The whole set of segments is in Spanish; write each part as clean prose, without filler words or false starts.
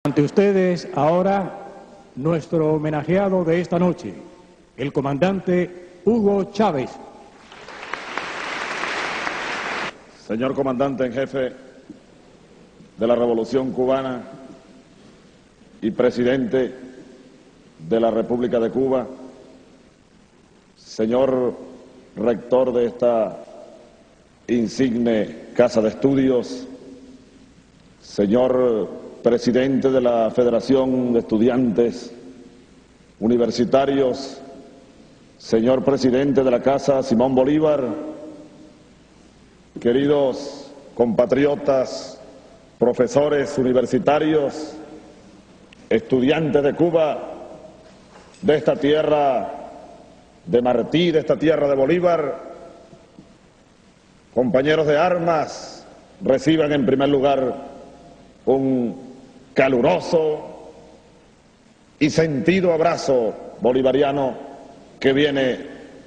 Ante ustedes ahora nuestro homenajeado de esta noche, el comandante Hugo Chávez. Señor comandante en jefe de la Revolución Cubana y presidente de la República de Cuba, señor rector de esta insigne Casa de Estudios, señor presidente de la Federación de Estudiantes Universitarios, señor presidente de la Casa Simón Bolívar, queridos compatriotas, profesores universitarios, estudiantes de Cuba, de esta tierra de Martí, de esta tierra de Bolívar, compañeros de armas, reciban en primer lugar un caluroso y sentido abrazo bolivariano que viene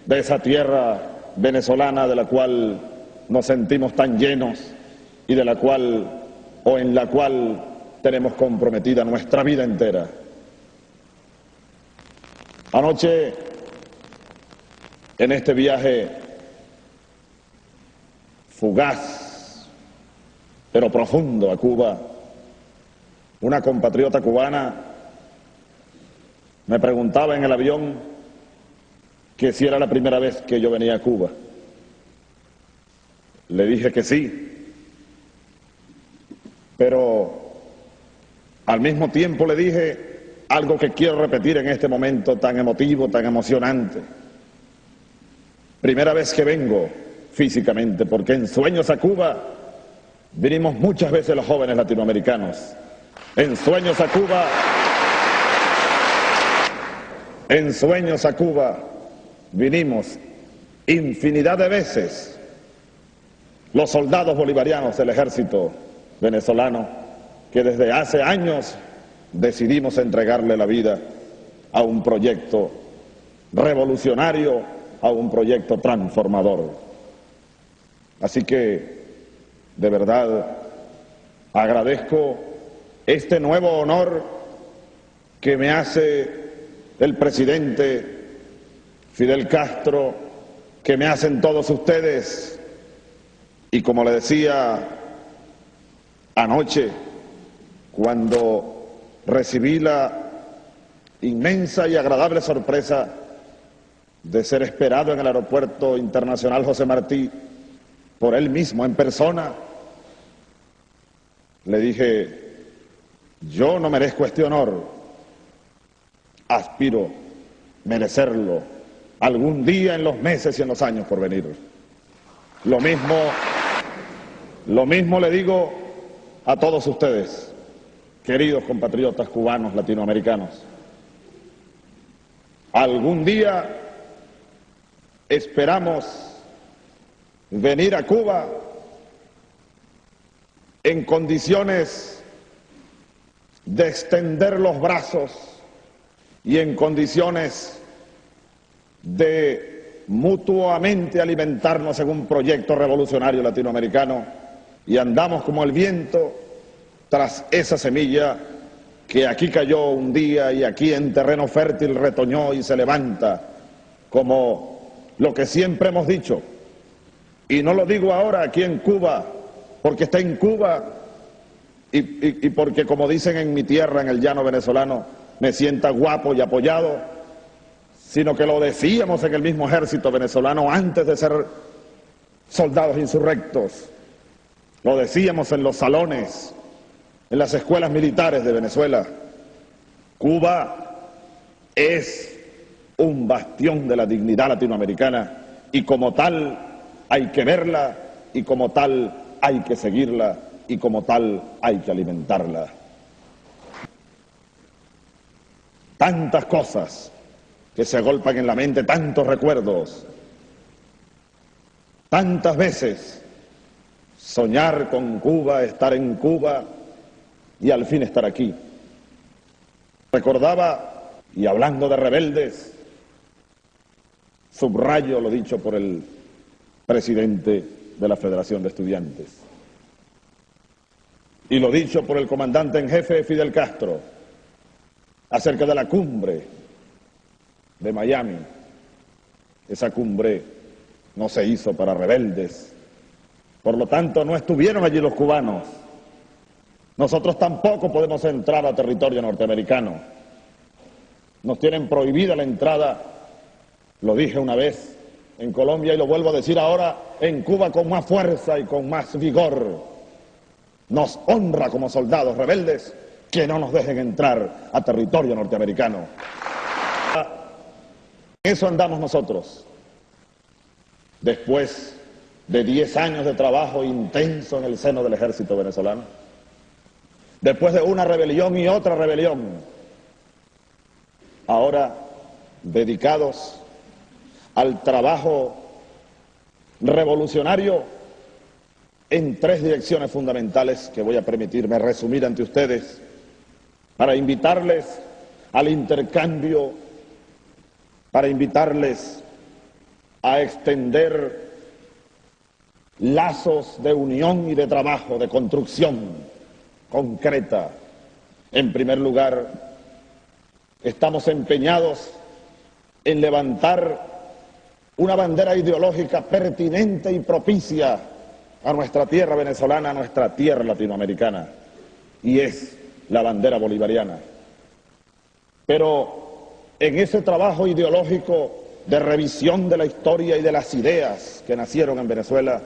de esa tierra venezolana de la cual nos sentimos tan llenos y de la cual, o en la cual, tenemos comprometida nuestra vida entera. Anoche, en este viaje fugaz, pero profundo a Cuba, una compatriota cubana me preguntaba en el avión que si era la primera vez que yo venía a Cuba. Le dije que sí, pero al mismo tiempo le dije algo que quiero repetir en este momento tan emotivo, tan emocionante. Primera vez que vengo físicamente, porque en Sueños a Cuba vinimos muchas veces los jóvenes latinoamericanos. En Sueños a Cuba vinimos infinidad de veces los soldados bolivarianos del ejército venezolano, que desde hace años decidimos entregarle la vida a un proyecto revolucionario, a un proyecto transformador. Así que, de verdad, agradezco este nuevo honor que me hace el presidente Fidel Castro, que me hacen todos ustedes. Y como le decía anoche, cuando recibí la inmensa y agradable sorpresa de ser esperado en el Aeropuerto Internacional José Martí por él mismo en persona, le dije: yo no merezco este honor, aspiro merecerlo algún día en los meses y en los años por venir. Lo mismo le digo a todos ustedes, queridos compatriotas cubanos, latinoamericanos. Algún día esperamos venir a Cuba en condiciones de extender los brazos y en condiciones de mutuamente alimentarnos en un proyecto revolucionario latinoamericano, y andamos como el viento tras esa semilla que aquí cayó un día y aquí en terreno fértil retoñó y se levanta, como lo que siempre hemos dicho, y no lo digo ahora aquí en Cuba porque está en Cuba y porque, como dicen en mi tierra, en el llano venezolano, me sienta guapo y apoyado, sino que lo decíamos en el mismo ejército venezolano antes de ser soldados insurrectos. Lo decíamos en los salones, en las escuelas militares de Venezuela. Cuba es un bastión de la dignidad latinoamericana y como tal hay que verla, y como tal hay que seguirla, y como tal hay que alimentarla. Tantas cosas que se agolpan en la mente, tantos recuerdos, tantas veces soñar con Cuba, estar en Cuba y al fin estar aquí. Recordaba, y hablando de rebeldes, subrayo lo dicho por el presidente de la Federación de Estudiantes. y lo dicho por el comandante en jefe Fidel Castro acerca de la cumbre de Miami. Esa cumbre no se hizo para rebeldes, por lo tanto no estuvieron allí los cubanos. Nosotros tampoco podemos entrar a territorio norteamericano. Nos tienen prohibida la entrada, lo dije una vez en Colombia y lo vuelvo a decir ahora en Cuba con más fuerza y con más vigor. Nos honra como soldados rebeldes que no nos dejen entrar a territorio norteamericano. En eso andamos nosotros. Después de 10 años de trabajo intenso en el seno del ejército venezolano, después de una rebelión y otra rebelión, ahora dedicados al trabajo revolucionario en 3 direcciones fundamentales que voy a permitirme resumir ante ustedes para invitarles al intercambio, para invitarles a extender lazos de unión y de trabajo, de construcción concreta. En primer lugar, estamos empeñados en levantar una bandera ideológica pertinente y propicia a nuestra tierra venezolana, a nuestra tierra latinoamericana, y es la bandera bolivariana. Pero en ese trabajo ideológico de revisión de la historia y de las ideas que nacieron en Venezuela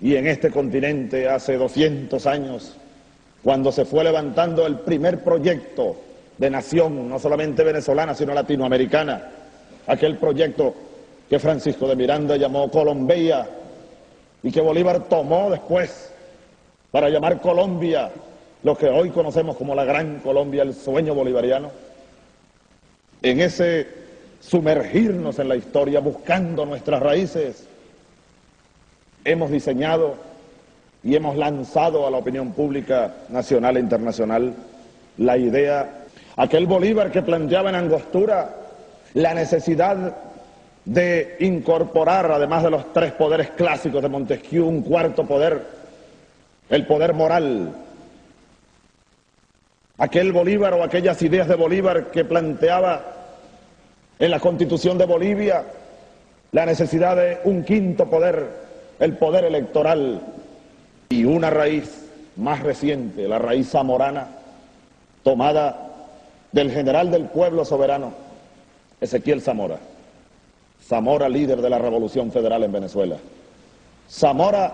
y en este continente hace 200 años, cuando se fue levantando el primer proyecto de nación, no solamente venezolana, sino latinoamericana, aquel proyecto que Francisco de Miranda llamó Colombia y que Bolívar tomó después para llamar Colombia, lo que hoy conocemos como la Gran Colombia, el sueño bolivariano. En ese sumergirnos en la historia, buscando nuestras raíces, hemos diseñado y hemos lanzado a la opinión pública nacional e internacional la idea, aquel Bolívar que planteaba en Angostura la necesidad de incorporar, además de los 3 poderes clásicos de Montesquieu, un 4º poder, el poder moral. Aquel Bolívar o aquellas ideas de Bolívar que planteaba en la Constitución de Bolivia la necesidad de un 5º poder, el poder electoral, y una raíz más reciente, la raíz zamorana, tomada del general del pueblo soberano, Ezequiel Zamora. Zamora, líder de la Revolución Federal en Venezuela. Zamora,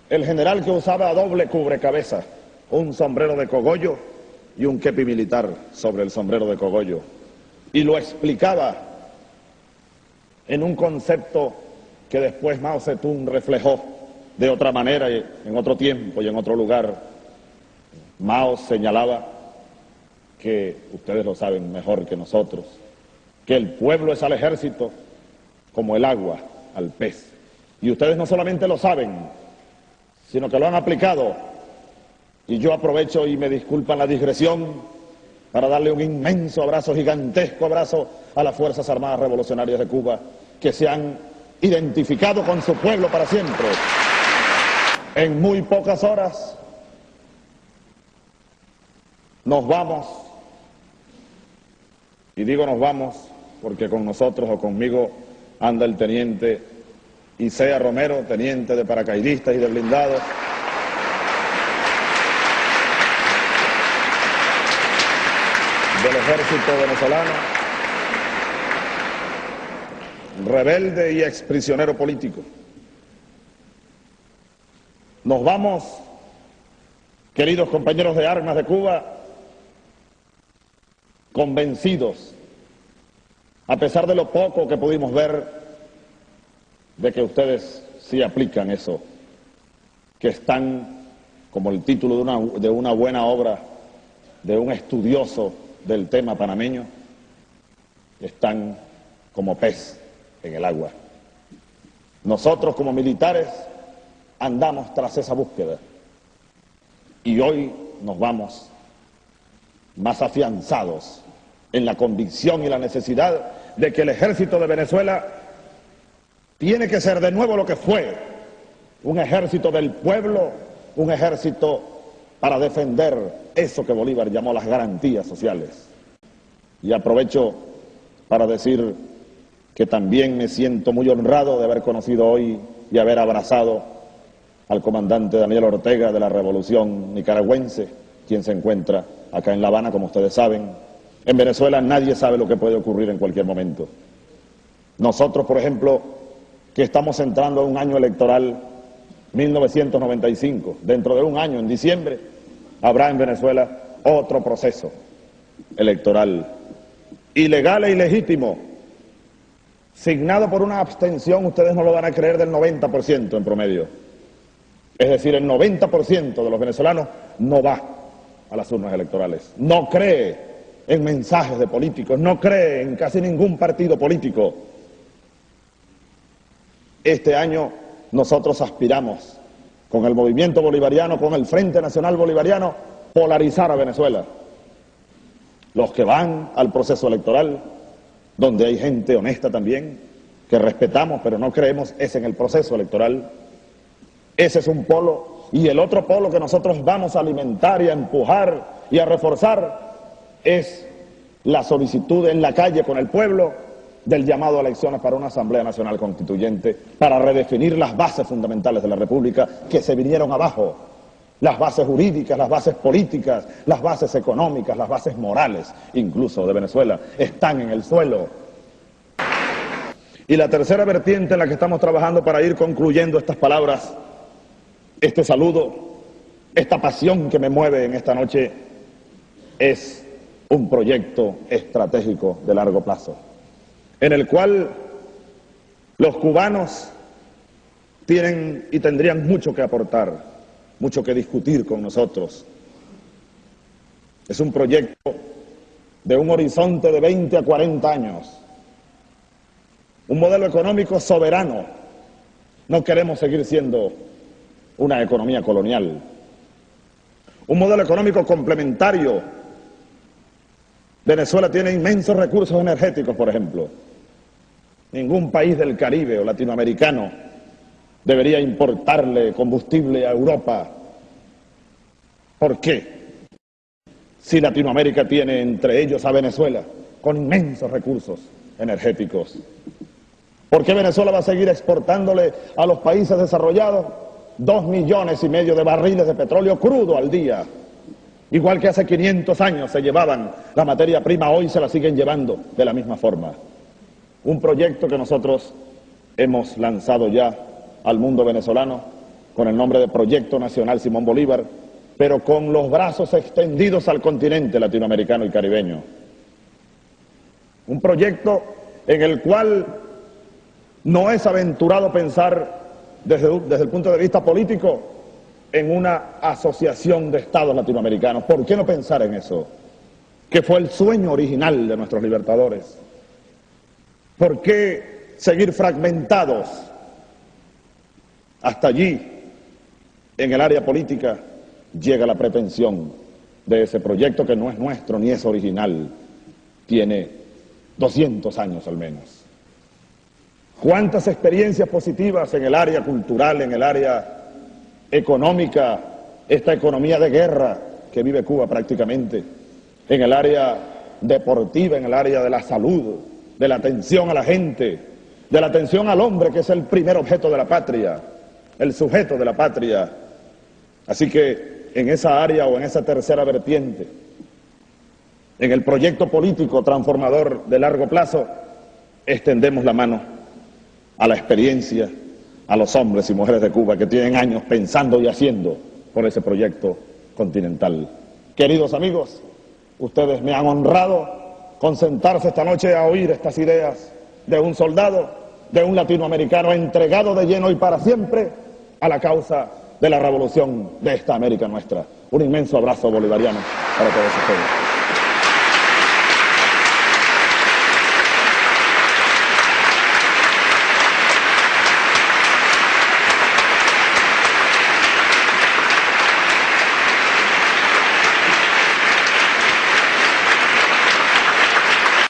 el general que usaba doble cubrecabeza, un sombrero de cogollo y un kepi militar sobre el sombrero de cogollo. Y lo explicaba en un concepto que después Mao Zedong reflejó de otra manera, en otro tiempo y en otro lugar. Mao señalaba que, ustedes lo saben mejor que nosotros, que el pueblo es al ejército como el agua al pez. Y ustedes no solamente lo saben, sino que lo han aplicado. Y yo aprovecho y me disculpan la digresión para darle un inmenso abrazo, gigantesco abrazo a las Fuerzas Armadas Revolucionarias de Cuba, que se han identificado con su pueblo para siempre. En muy pocas horas nos vamos, y digo nos vamos porque con nosotros o conmigo anda el teniente Isea Romero, teniente de paracaidistas y de blindados. Del ejército venezolano, rebelde y exprisionero político. Nos vamos, queridos compañeros de armas de Cuba, convencidos, a pesar de lo poco que pudimos ver, de que ustedes sí aplican eso, que están, como el título de una buena obra, de un estudioso del tema panameño, están como pez en el agua. Nosotros como militares andamos tras esa búsqueda y hoy nos vamos más afianzados en la convicción y la necesidad de que el ejército de Venezuela tiene que ser de nuevo lo que fue, un ejército del pueblo, un ejército para defender eso que Bolívar llamó las garantías sociales. Y aprovecho para decir que también me siento muy honrado de haber conocido hoy y haber abrazado al comandante Daniel Ortega de la Revolución Nicaragüense, quien se encuentra acá en La Habana, como ustedes saben. En Venezuela nadie sabe lo que puede ocurrir en cualquier momento. Nosotros, por ejemplo, que estamos entrando en un año electoral, 1995, dentro de un año, en diciembre, habrá en Venezuela otro proceso electoral, ilegal e ilegítimo, signado por una abstención, ustedes no lo van a creer, del 90% en promedio. Es decir, el 90% de los venezolanos no va a las urnas electorales, no cree en mensajes de políticos, no cree en casi ningún partido político. Este año nosotros aspiramos, con el movimiento bolivariano, con el Frente Nacional Bolivariano, polarizar a Venezuela. Los que van al proceso electoral, donde hay gente honesta también, que respetamos, pero no creemos es en el proceso electoral. Ese es un polo, y el otro polo que nosotros vamos a alimentar y a empujar y a reforzar es la solicitud en la calle con el pueblo del llamado a elecciones para una Asamblea Nacional Constituyente, para redefinir las bases fundamentales de la República que se vinieron abajo, las bases jurídicas, las bases políticas, las bases económicas, las bases morales, incluso de Venezuela, están en el suelo. Y la tercera vertiente en la que estamos trabajando para ir concluyendo estas palabras, este saludo, esta pasión que me mueve en esta noche, es un proyecto estratégico de largo plazo, en el cual los cubanos tienen y tendrían mucho que aportar, mucho que discutir con nosotros. Es un proyecto de un horizonte de 20 a 40 años, un modelo económico soberano. No queremos seguir siendo una economía colonial. Un modelo económico complementario. Venezuela tiene inmensos recursos energéticos, por ejemplo. Ningún país del Caribe o latinoamericano debería importarle combustible a Europa. ¿Por qué? Si Latinoamérica tiene entre ellos a Venezuela, con inmensos recursos energéticos. ¿Por qué Venezuela va a seguir exportándole a los países desarrollados 2,5 millones de barriles de petróleo crudo al día? Igual que hace 500 años se llevaban la materia prima, hoy se la siguen llevando de la misma forma. Un proyecto que nosotros hemos lanzado ya al mundo venezolano con el nombre de Proyecto Nacional Simón Bolívar, pero con los brazos extendidos al continente latinoamericano y caribeño. Un proyecto en el cual no es aventurado pensar desde el punto de vista político en una asociación de estados latinoamericanos. ¿Por qué no pensar en eso? Que fue el sueño original de nuestros libertadores. ¿Por qué seguir fragmentados? Hasta allí, en el área política, llega la pretensión de ese proyecto que no es nuestro ni es original. Tiene 200 años al menos. ¿Cuántas experiencias positivas en el área cultural, en el área económica, esta economía de guerra que vive Cuba prácticamente, en el área deportiva, en el área de la salud, de la atención a la gente, de la atención al hombre, que es el primer objeto de la patria, el sujeto de la patria? Así que en esa área o en esa tercera vertiente, en el proyecto político transformador de largo plazo, extendemos la mano a la experiencia, a los hombres y mujeres de Cuba que tienen años pensando y haciendo por ese proyecto continental. Queridos amigos, ustedes me han honrado con sentarse esta noche a oír estas ideas de un soldado, de un latinoamericano entregado de lleno y para siempre a la causa de la revolución de esta América nuestra. Un inmenso abrazo bolivariano para todos ustedes.